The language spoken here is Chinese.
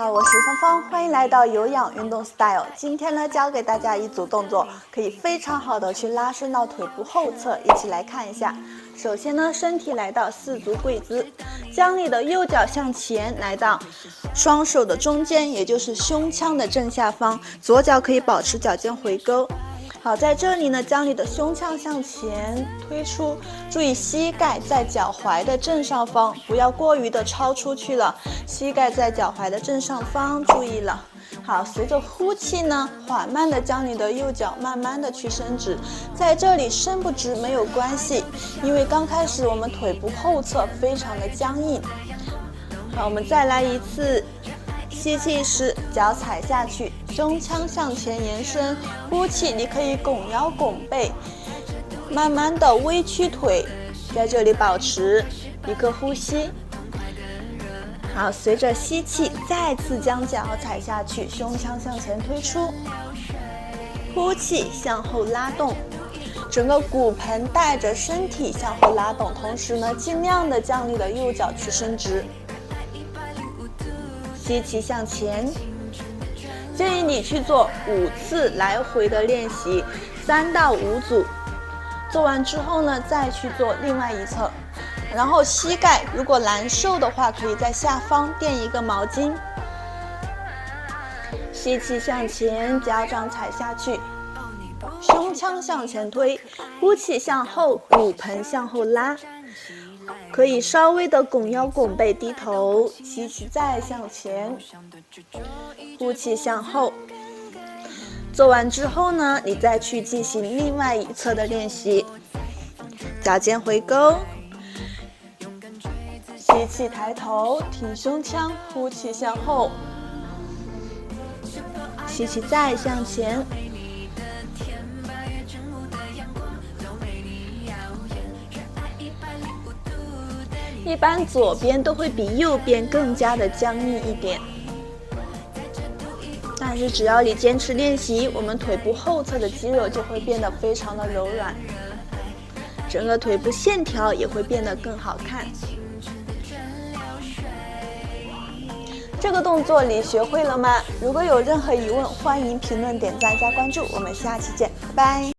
好，我是芳芳，欢迎来到有氧运动 Style。今天呢，教给大家一组动作，可以非常好的去拉伸到腿部后侧，一起来看一下。首先呢，身体来到四足跪姿，将你的右脚向前来到双手的中间，也就是胸腔的正下方，左脚可以保持脚尖回勾。好，在这里呢，将你的胸腔向前推出，注意膝盖在脚踝的正上方，不要过于的超出去了。膝盖在脚踝的正上方，注意了。好，随着呼气呢，缓慢的将你的右脚慢慢的去伸直，在这里伸不直没有关系，因为刚开始我们腿部后侧非常的僵硬。好，我们再来一次。吸气时，脚踩下去，胸腔向前延伸；呼气，你可以拱腰拱背，慢慢的微屈腿，在这里保持一个呼吸。好，随着吸气，再次将脚踩下去，胸腔向前推出；呼气，向后拉动，整个骨盆带着身体向后拉动，同时呢，尽量的将你的右脚去伸直。吸气向前，建议你去做5次来回的练习，3到5组。做完之后呢，再去做另外一侧。然后膝盖如果难受的话，可以在下方垫一个毛巾。吸气向前，脚掌踩下去，胸腔向前推，呼气向后，骨盆向后拉。可以稍微的拱腰拱背低头，吸气再向前，呼气向后。做完之后呢，你再去进行另外一侧的练习，脚尖回勾，吸气抬头挺胸腔，呼气向后，吸气再向前。一般左边都会比右边更加的僵硬一点，但是只要你坚持练习，我们腿部后侧的肌肉就会变得非常的柔软，整个腿部线条也会变得更好看。这个动作你学会了吗？如果有任何疑问，欢迎评论、点赞、加关注，我们下期见，拜拜。